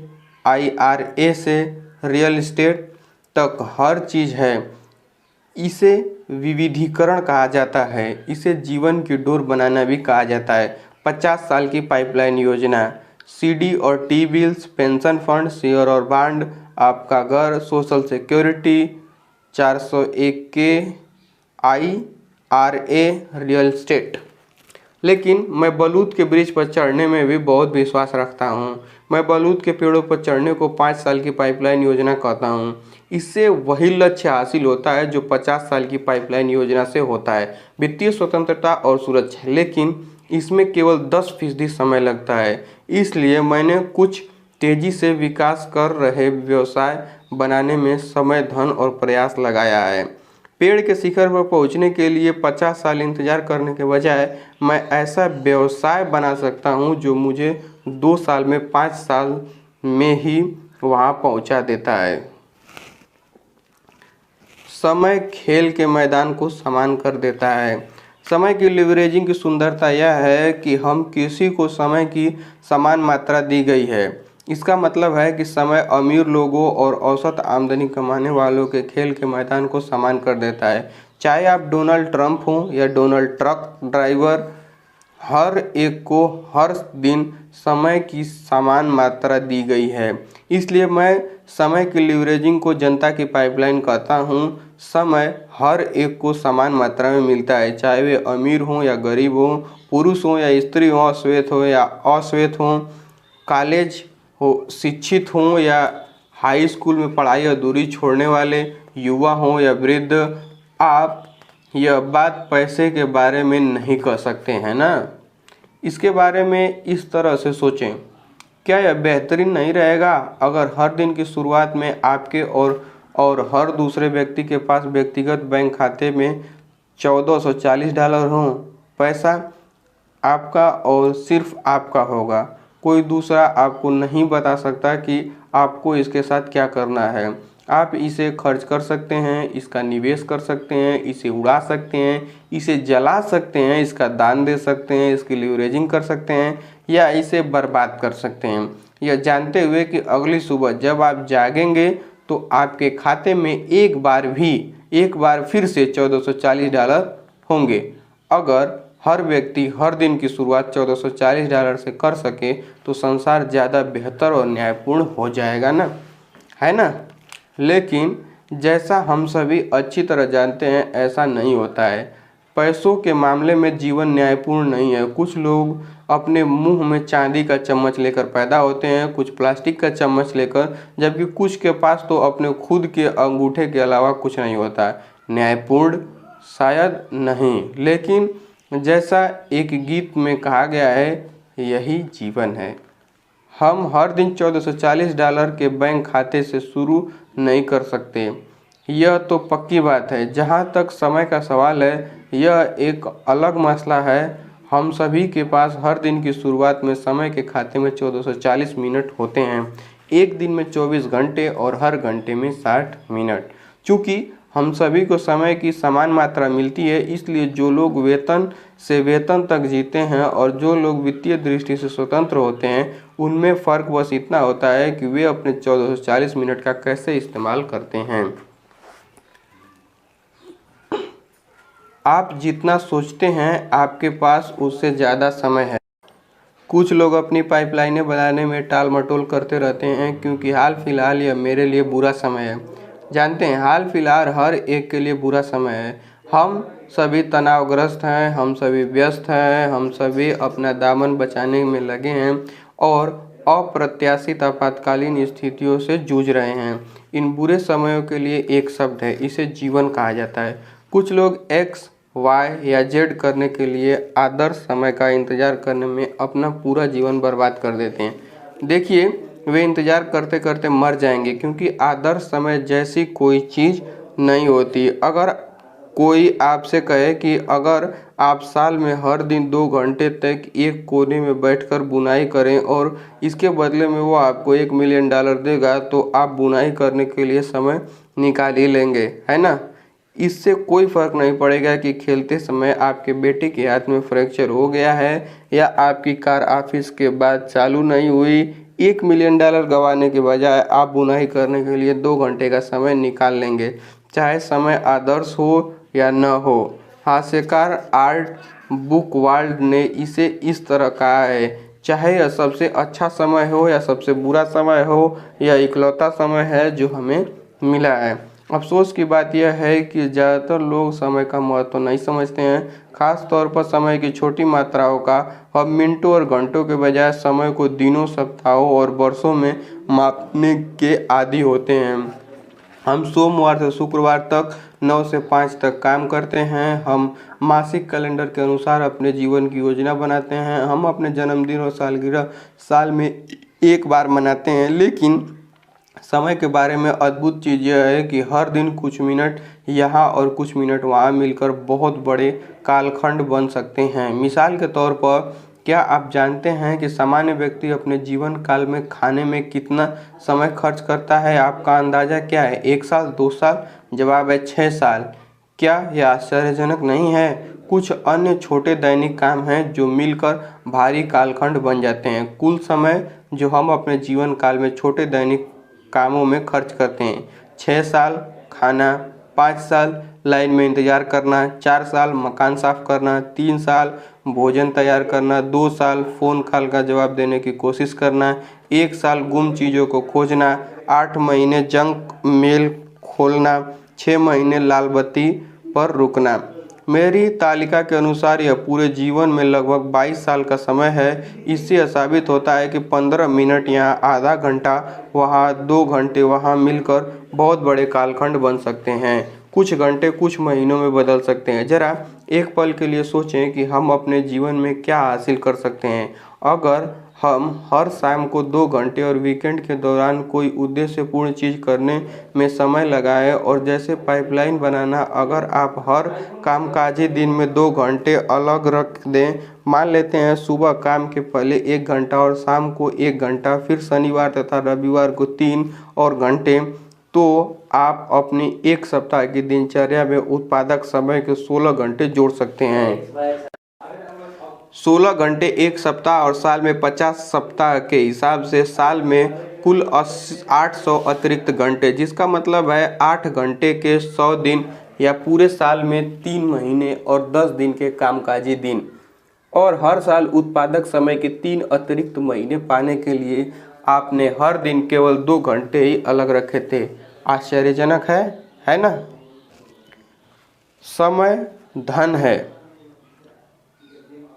IRA से, रियल एस्टेट तक हर चीज़ है। इसे विविधीकरण कहा जाता है। इसे जीवन की डोर बनाना भी कहा जाता है। 50 साल की पाइपलाइन योजना, CD और T bills, pension fund, share और बॉन्ड, आपका घर, social security, 401k, IRA, real estate. लेकिन मैं बलूत के ब्रिज पर चढ़ने में भी बहुत विश्वास रखता हूँ। मैं बलूत के पेड़ों पर चढ़ने को 5 साल की पाइपलाइन योजना कहता हूँ। इससे वही लक्ष्य हासिल होता है जो 50 साल की पाइपलाइन योजना से होता है, वित्तीय स्वतंत्रता और सुरक्षा। लेकिन इसमें केवल 10% समय लगता है। इसलिए मैंने कुछ तेज़ी से विकास कर रहे व्यवसाय बनाने में समय, धन और प्रयास लगाया है। पेड़ के शिखर पर पहुंचने के लिए 50 साल इंतजार करने के बजाय मैं ऐसा व्यवसाय बना सकता हूं जो मुझे 2 साल में, 5 साल में ही वहां पहुंचा देता है। समय खेल के मैदान को समान कर देता है। समय की लीवरेजिंग की सुंदरता यह है कि हम किसी को समय की समान मात्रा दी गई है। इसका मतलब है कि समय अमीर लोगों और औसत आमदनी कमाने वालों के खेल के मैदान को समान कर देता है। चाहे आप डोनाल्ड ट्रंप हों या डोनाल्ड ट्रक ड्राइवर, हर एक को हर दिन समय की समान मात्रा दी गई है। इसलिए मैं समय की लीवरेजिंग को जनता की पाइपलाइन कहता हूँ। समय हर एक को समान मात्रा में मिलता है, चाहे वे अमीर हों या गरीब हों, पुरुष हों या स्त्री हों, श्वेत हो या अश्वेत हों, कॉलेज हो, शिक्षित हों या हाई स्कूल में पढ़ाई अधूरी छोड़ने वाले, युवा हों या वृद्ध। आप यह बात पैसे के बारे में नहीं कह सकते हैं ना। इसके बारे में इस तरह से सोचें, क्या यह बेहतरीन नहीं रहेगा अगर हर दिन की शुरुआत में आपके और हर दूसरे व्यक्ति के पास व्यक्तिगत बैंक खाते में $1440 हो, पैसा आपका और सिर्फ आपका होगा। कोई दूसरा आपको नहीं बता सकता कि आपको इसके साथ क्या करना है। आप इसे खर्च कर सकते हैं, इसका निवेश कर सकते हैं, इसे उड़ा सकते हैं, इसे जला सकते हैं, इसका दान दे सकते हैं, इसकी लीवरेजिंग कर सकते हैं या इसे बर्बाद कर सकते हैं। यह जानते हुए कि अगली सुबह जब आप जागेंगे तो आपके खाते में एक बार फिर से $1440 होंगे। अगर हर व्यक्ति हर दिन की शुरुआत $1440 से कर सके तो संसार ज़्यादा बेहतर और न्यायपूर्ण हो जाएगा ना, है ना। लेकिन जैसा हम सभी अच्छी तरह जानते हैं ऐसा नहीं होता है। पैसों के मामले में जीवन न्यायपूर्ण नहीं है। कुछ लोग अपने मुंह में चांदी का चम्मच लेकर पैदा होते हैं, कुछ प्लास्टिक का चम्मच लेकर, जबकि कुछ के पास तो अपने खुद के अंगूठे के अलावा कुछ नहीं होता। न्यायपूर्ण शायद नहीं, लेकिन जैसा एक गीत में कहा गया है, यही जीवन है। हम हर दिन $1440 के बैंक खाते से शुरू नहीं कर सकते, यह तो पक्की बात है। जहाँ तक समय का सवाल है, यह एक अलग मसला है। हम सभी के पास हर दिन की शुरुआत में समय के खाते में 1440 मिनट होते हैं। एक दिन में 24 घंटे और हर घंटे में 60 मिनट। चूँकि हम सभी को समय की समान मात्रा मिलती है, इसलिए जो लोग वेतन से वेतन तक जीते हैं और जो लोग वित्तीय दृष्टि से स्वतंत्र होते हैं, उनमें फ़र्क बस इतना होता है कि वे अपने 1440 मिनट का कैसे इस्तेमाल करते हैं। आप जितना सोचते हैं आपके पास उससे ज़्यादा समय है। कुछ लोग अपनी पाइपलाइनें बनाने में टाल मटोल करते रहते हैं क्योंकि हाल फिलहाल यह मेरे लिए बुरा समय है। जानते हैं, हाल फिलहाल हर एक के लिए बुरा समय है। हम सभी तनावग्रस्त हैं, हम सभी व्यस्त हैं, हम सभी अपना दामन बचाने में लगे हैं और अप्रत्याशित आपातकालीन स्थितियों से जूझ रहे हैं। इन बुरे समयों के लिए एक शब्द है, इसे जीवन कहा जाता है। कुछ लोग एक्स, वाई या जेड करने के लिए आदर्श समय का इंतजार करने में अपना पूरा जीवन बर्बाद कर देते हैं। देखिए, वे इंतजार करते करते मर जाएंगे, क्योंकि आदर्श समय जैसी कोई चीज़ नहीं होती। अगर कोई आपसे कहे कि अगर आप साल में हर दिन 2 घंटे तक एक कोने में बैठकर बुनाई करें और इसके बदले में वो आपको $1 मिलियन देगा, तो आप बुनाई करने के लिए समय निकाल ही लेंगे, है ना। इससे कोई फ़र्क नहीं पड़ेगा कि खेलते समय आपके बेटे के हाथ में फ्रैक्चर हो गया है या आपकी कार ऑफिस के बाद चालू नहीं हुई। $1 मिलियन गंवाने के बजाय आप बुनाई करने के लिए 2 घंटे का समय निकाल लेंगे, चाहे समय आदर्श हो या न हो। हास्यकार आर्ट बुकवाल्ड ने इसे इस तरह कहा है, चाहे यह सबसे अच्छा समय हो या सबसे बुरा समय हो, यह इकलौता समय है जो हमें मिला है। अफसोस की बात यह है कि ज़्यादातर लोग समय का महत्व नहीं समझते हैं, खास तौर पर समय की छोटी मात्राओं का। हम मिनटों और घंटों के बजाय समय को दिनों, सप्ताहों और वर्षों में मापने के आदी होते हैं। हम सोमवार से शुक्रवार तक 9 से 5 तक काम करते हैं। हम मासिक कैलेंडर के अनुसार अपने जीवन की योजना बनाते हैं। हम अपने जन्मदिन और सालगिरह साल में एक बार मनाते हैं। लेकिन समय के बारे में अद्भुत चीज़ यह है कि हर दिन कुछ मिनट यहाँ और कुछ मिनट वहाँ मिलकर बहुत बड़े कालखंड बन सकते हैं। मिसाल के तौर पर, क्या आप जानते हैं कि सामान्य व्यक्ति अपने जीवन काल में खाने में कितना समय खर्च करता है? आपका अंदाज़ा क्या है? 1 साल, 2 साल? जवाब है 6 साल। क्या यह आश्चर्यजनक नहीं है? कुछ अन्य छोटे दैनिक काम हैं जो मिलकर भारी कालखंड बन जाते हैं। कुल समय जो हम अपने जीवन काल में छोटे दैनिक कामों में खर्च करते हैं: 6 साल खाना, 5 साल लाइन में इंतज़ार करना, 4 साल मकान साफ करना, 3 साल भोजन तैयार करना, 2 साल फ़ोन कॉल का जवाब देने की कोशिश करना, 1 साल गुम चीज़ों को खोजना, 8 महीने जंक मेल खोलना, 6 महीने लाल बत्ती पर रुकना। मेरी तालिका के अनुसार यह पूरे जीवन में लगभग 22 साल का समय है। इससे यह साबित होता है कि 15 मिनट यहाँ, आधा घंटा वहाँ, 2 घंटे वहाँ मिलकर बहुत बड़े कालखंड बन सकते हैं। कुछ घंटे कुछ महीनों में बदल सकते हैं। जरा एक पल के लिए सोचें कि हम अपने जीवन में क्या हासिल कर सकते हैं अगर हम हर शाम को 2 घंटे और वीकेंड के दौरान कोई उद्देश्यपूर्ण चीज़ करने में समय लगाएं। और जैसे पाइपलाइन बनाना, अगर आप हर कामकाजी दिन में 2 घंटे अलग रख दें, मान लेते हैं सुबह काम के पहले 1 घंटा और शाम को 1 घंटा, फिर शनिवार तथा रविवार को 3 और घंटे, तो आप अपनी एक सप्ताह की दिनचर्या में उत्पादक समय के 16 घंटे जोड़ सकते हैं। 16 घंटे एक सप्ताह और साल में 50 सप्ताह के हिसाब से साल में कुल 800 अतिरिक्त घंटे, जिसका मतलब है 8 घंटे के 100 दिन, या पूरे साल में 3 महीने और 10 दिन के कामकाजी दिन। और हर साल उत्पादक समय के 3 अतिरिक्त महीने पाने के लिए आपने हर दिन केवल 2 घंटे ही अलग रखे थे। आश्चर्यजनक है ना? समय धन है।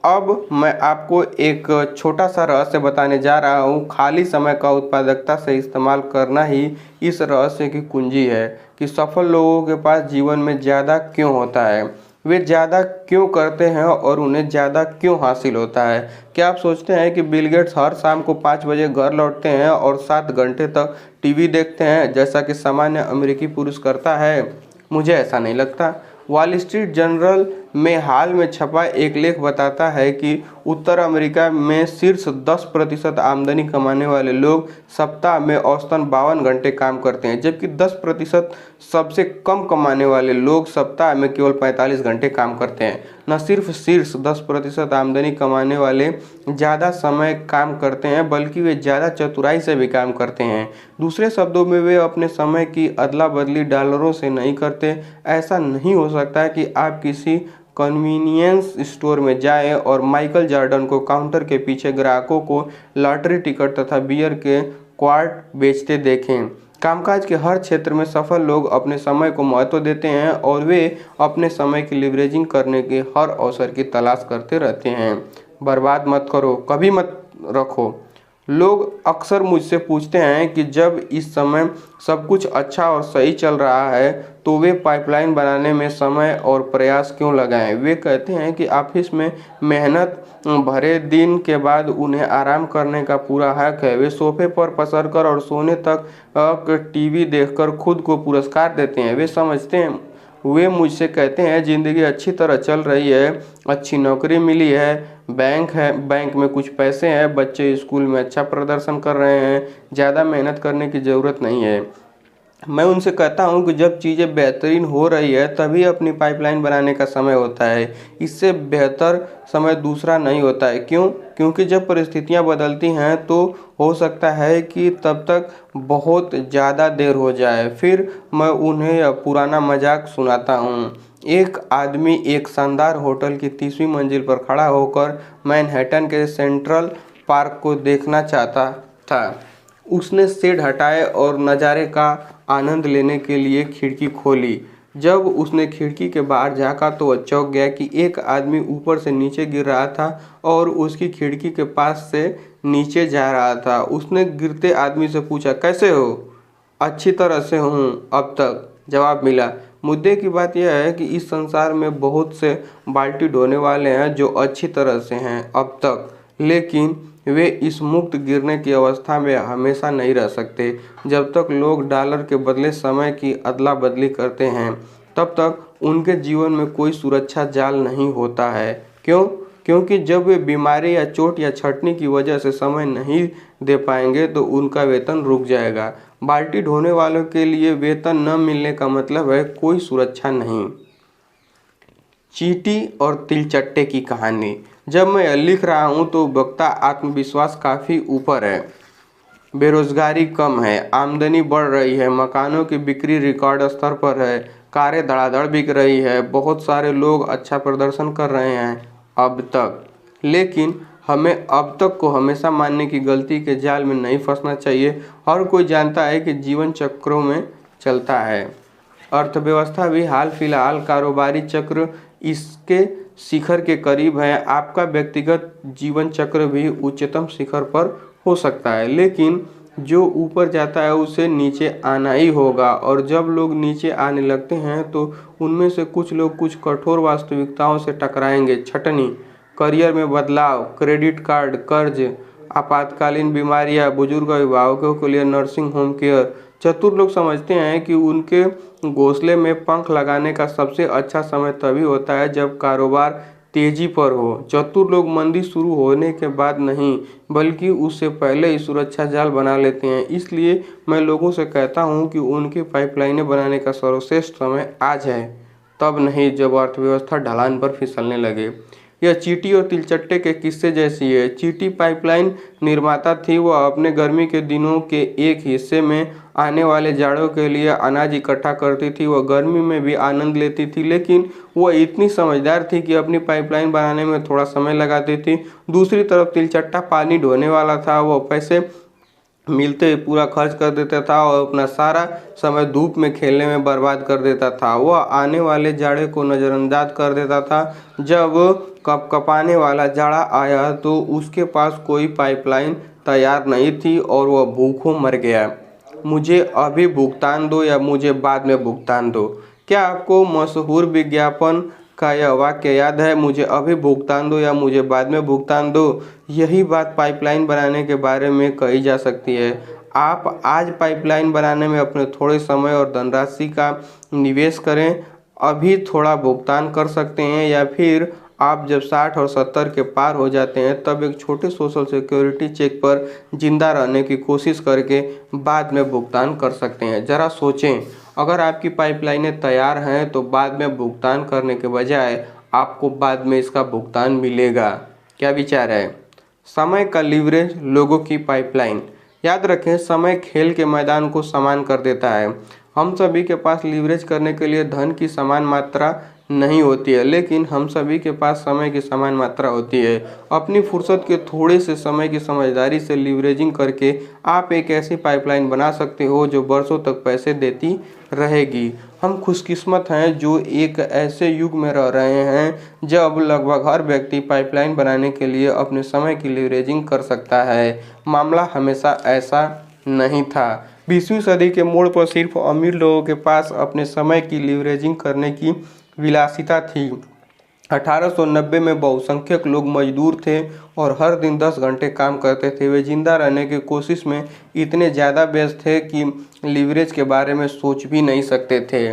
अब मैं आपको एक छोटा सा रहस्य बताने जा रहा हूँ। खाली समय का उत्पादकता से इस्तेमाल करना ही इस रहस्य की कुंजी है कि सफल लोगों के पास जीवन में ज़्यादा क्यों होता है, वे ज़्यादा क्यों करते हैं और उन्हें ज़्यादा क्यों हासिल होता है। क्या आप सोचते हैं कि बिल गेट्स हर शाम को 5 बजे घर लौटते हैं और 7 घंटे तक टीवी देखते हैं, जैसा कि सामान्य अमेरिकी पुरुष करता है? मुझे ऐसा नहीं लगता। वॉल स्ट्रीट जर्नल में हाल में छपा एक लेख बताता है कि उत्तर अमेरिका में शीर्ष 10% आमदनी कमाने वाले लोग सप्ताह में औसतन 52 घंटे काम करते हैं, जबकि 10% सबसे कम कमाने वाले लोग सप्ताह में केवल 45 घंटे काम करते हैं। न सिर्फ शीर्ष 10% आमदनी कमाने वाले ज़्यादा समय काम करते हैं, बल्कि वे ज़्यादा चतुराई से भी काम करते हैं। दूसरे शब्दों में, वे अपने समय की अदला बदली डॉलरों से नहीं करते। ऐसा नहीं हो सकता कि आप किसी कन्वीनियंस स्टोर में जाएं और माइकल जॉर्डन को काउंटर के पीछे ग्राहकों को लॉटरी टिकट तथा बियर के क्वार्ट बेचते देखें। कामकाज के हर क्षेत्र में सफल लोग अपने समय को महत्व देते हैं और वे अपने समय की लीवरेजिंग करने के हर अवसर की तलाश करते रहते हैं। बर्बाद मत करो, कभी मत रखो। लोग अक्सर मुझसे पूछते हैं कि जब इस समय सब कुछ अच्छा और सही चल रहा है तो वे पाइपलाइन बनाने में समय और प्रयास क्यों लगाएं। वे कहते हैं कि ऑफिस में मेहनत भरे दिन के बाद उन्हें आराम करने का पूरा हक है। वे सोफे पर पसरकर और सोने तक टीवी देखकर खुद को पुरस्कार देते हैं। वे मुझसे कहते हैं जिंदगी अच्छी तरह चल रही है, अच्छी नौकरी मिली है, बैंक में कुछ पैसे हैं, बच्चे स्कूल में अच्छा प्रदर्शन कर रहे हैं, ज़्यादा मेहनत करने की ज़रूरत नहीं है। मैं उनसे कहता हूं कि जब चीज़ें बेहतरीन हो रही है तभी अपनी पाइपलाइन बनाने का समय होता है। इससे बेहतर समय दूसरा नहीं होता है। क्यों? क्योंकि जब परिस्थितियां बदलती हैं तो हो सकता है कि तब तक बहुत ज़्यादा देर हो जाए। फिर मैं उन्हें पुराना मजाक सुनाता हूँ। एक आदमी एक शानदार होटल की 30वीं मंजिल पर खड़ा होकर मैनहट्टन के सेंट्रल पार्क को देखना चाहता था। उसने शेड हटाए और नज़ारे का आनंद लेने के लिए खिड़की खोली। जब उसने खिड़की के बाहर झाँका तो वह चौंक गया कि एक आदमी ऊपर से नीचे गिर रहा था और उसकी खिड़की के पास से नीचे जा रहा था। उसने गिरते आदमी से पूछा, कैसे हो? अच्छी तरह से हूँ अब तक, जवाब मिला। मुद्दे की बात यह है कि इस संसार में बहुत से बाल्टी ढोने वाले हैं जो अच्छी तरह से हैं अब तक, लेकिन वे इस मुक्त गिरने की अवस्था में हमेशा नहीं रह सकते। जब तक लोग डॉलर के बदले समय की अदला बदली करते हैं तब तक उनके जीवन में कोई सुरक्षा जाल नहीं होता है। क्यों? क्योंकि जब वे बीमारी या चोट या छंटनी की वजह से समय नहीं दे पाएंगे तो उनका वेतन रुक जाएगा। बाल्टी ढोने वालों के लिए वेतन न मिलने का मतलब है कोई सुरक्षा नहीं। चींटी और तिलचट्टे की कहानी। जब मैं यह लिख रहा हूँ तो वक्ता आत्मविश्वास काफ़ी ऊपर है। बेरोजगारी कम है, आमदनी बढ़ रही है, मकानों की बिक्री रिकॉर्ड स्तर पर है, कारें धड़ाधड़ बिक रही है, बहुत सारे लोग अच्छा प्रदर्शन कर रहे हैं अब तक। लेकिन हमें अब तक को हमेशा मानने की गलती के जाल में नहीं फंसना चाहिए। हर कोई जानता है कि जीवन चक्रों में चलता है। अर्थव्यवस्था भी हाल फिलहाल कारोबारी चक्र इसके शिखर के करीब है। आपका व्यक्तिगत जीवन चक्र भी उच्चतम शिखर पर हो सकता है, लेकिन जो ऊपर जाता है उसे नीचे आना ही होगा। और जब लोग नीचे आने लगते हैं तो उनमें से कुछ लोग कुछ कठोर वास्तविकताओं से टकराएंगे। छटनी, करियर में बदलाव, क्रेडिट कार्ड कर्ज, आपातकालीन बीमारियां, बुजुर्ग अभिभावकों के लिए नर्सिंग होम केयर। चतुर लोग समझते हैं कि उनके घोंसले में पंख लगाने का सबसे अच्छा समय तभी होता है जब कारोबार तेजी पर हो। चतुर लोग मंदी शुरू होने के बाद नहीं, बल्कि उससे पहले ही सुरक्षा जाल बना लेते हैं। इसलिए मैं लोगों से कहता हूं कि उनकी पाइपलाइनें बनाने का सर्वश्रेष्ठ समय आज है, तब नहीं जब अर्थव्यवस्था ढलान पर फिसलने लगे। यह चींटी और तिलचट्टे के किस्से जैसी है। चींटी पाइपलाइन निर्माता थी। वह अपने गर्मी के दिनों के एक हिस्से में आने वाले जाड़ों के लिए अनाज इकट्ठा करती थी। वह गर्मी में भी आनंद लेती थी, लेकिन वह इतनी समझदार थी कि अपनी पाइपलाइन बनाने में थोड़ा समय लगाती थी। दूसरी तरफ तिलचट्टा पानी ढोने वाला था। वह पैसे मिलते ही पूरा खर्च कर देता था और अपना सारा समय धूप में खेलने में बर्बाद कर देता था। वह आने वाले जाड़े को नज़रअंदाज कर देता था। जब कपकपाने वाला जाड़ा आया तो उसके पास कोई पाइपलाइन तैयार नहीं थी और वह भूखों मर गया। मुझे अभी भुगतान दो या मुझे बाद में भुगतान दो। क्या आपको मशहूर विज्ञापन का यह वाक्य याद है? मुझे अभी भुगतान दो या मुझे बाद में भुगतान दो। यही बात पाइपलाइन बनाने के बारे में कही जा सकती है। आप आज पाइपलाइन बनाने में अपने थोड़े समय और धनराशि का निवेश करें। अभी थोड़ा भुगतान कर सकते हैं या फिर आप जब 60 और 70 के पार हो जाते हैं तब एक छोटे सोशल सिक्योरिटी चेक पर जिंदा रहने की कोशिश करके बाद में भुगतान कर सकते हैं। ज़रा सोचें, अगर आपकी पाइपलाइनें तैयार हैं तो बाद में भुगतान करने के बजाय आपको बाद में इसका भुगतान मिलेगा। क्या विचार है? समय का लीवरेज, लोगों की पाइपलाइन। याद रखें, समय खेल के मैदान को समान कर देता है। हम सभी के पास लीवरेज करने के लिए धन की समान मात्रा नहीं होती है, लेकिन हम सभी के पास समय की समान मात्रा होती है। अपनी फुर्सत के थोड़े से समय की समझदारी से लीवरेजिंग करके आप एक ऐसी पाइपलाइन बना सकते हो जो बरसों तक पैसे देती रहेगी। हम खुशकिस्मत हैं जो एक ऐसे युग में रह रहे हैं जब लगभग हर व्यक्ति पाइपलाइन बनाने के लिए अपने समय की लीवरेजिंग कर सकता है। मामला हमेशा ऐसा नहीं था। 20वीं सदी के मोड़ पर सिर्फ अमीर लोगों के पास अपने समय की लीवरेजिंग करने की विलासिता थी। 1890 में बहुसंख्यक लोग मजदूर थे और हर दिन 10 घंटे काम करते थे। वे जिंदा रहने की कोशिश में इतने ज़्यादा व्यस्त थे कि लीवरेज के बारे में सोच भी नहीं सकते थे।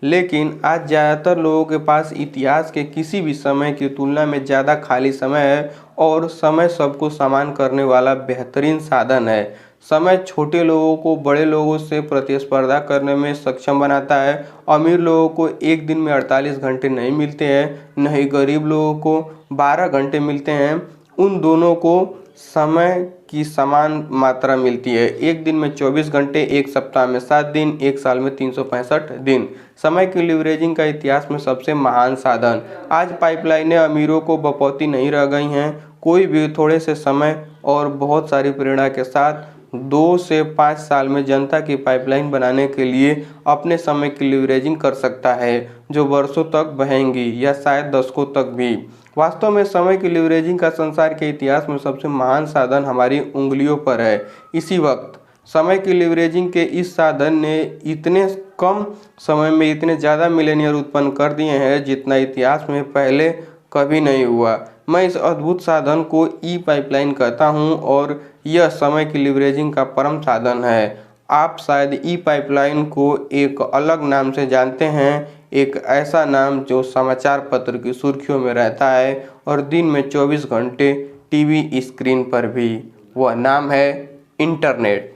लेकिन आज ज़्यादातर लोगों के पास इतिहास के किसी भी समय की तुलना में ज़्यादा खाली समय है और समय सबको समान करने वाला बेहतरीन साधन है। समय छोटे लोगों को बड़े लोगों से प्रतिस्पर्धा करने में सक्षम बनाता है। अमीर लोगों को एक दिन में 48 घंटे नहीं मिलते हैं, न ही गरीब लोगों को 12 घंटे मिलते हैं। उन दोनों को समय की समान मात्रा मिलती है। एक दिन में 24 घंटे, एक सप्ताह में 7 दिन, एक साल में 365 दिन। समय की लीवरेजिंग का इतिहास में सबसे महान साधन। आज पाइपलाइनें अमीरों को बपौती नहीं रह गई हैं। कोई भी थोड़े से समय और बहुत सारी प्रेरणा के साथ 2 से 5 साल में जनता की पाइपलाइन बनाने के लिए अपने समय की लीवरेजिंग कर सकता है, जो वर्षों तक बहेंगी या शायद दशकों तक भी। वास्तव में समय की लीवरेजिंग का संसार के इतिहास में सबसे महान साधन हमारी उंगलियों पर है। इसी वक्त समय की लीवरेजिंग के इस साधन ने इतने कम समय में इतने ज़्यादा मिलेनियर उत्पन्न कर दिए हैं जितना इतिहास में पहले कभी नहीं हुआ। मैं इस अद्भुत साधन को ई पाइपलाइन कहता हूं और यह समय की लीवरेजिंग का परम साधन है। आप शायद ई पाइपलाइन को एक अलग नाम से जानते हैं, एक ऐसा नाम जो समाचार पत्र की सुर्खियों में रहता है और दिन में 24 घंटे टीवी स्क्रीन पर भी। वह नाम है इंटरनेट।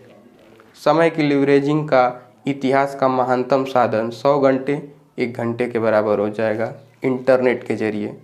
समय की लीवरेजिंग का इतिहास का महानतम साधन 100 घंटे 1 घंटे के बराबर हो जाएगा इंटरनेट के जरिए।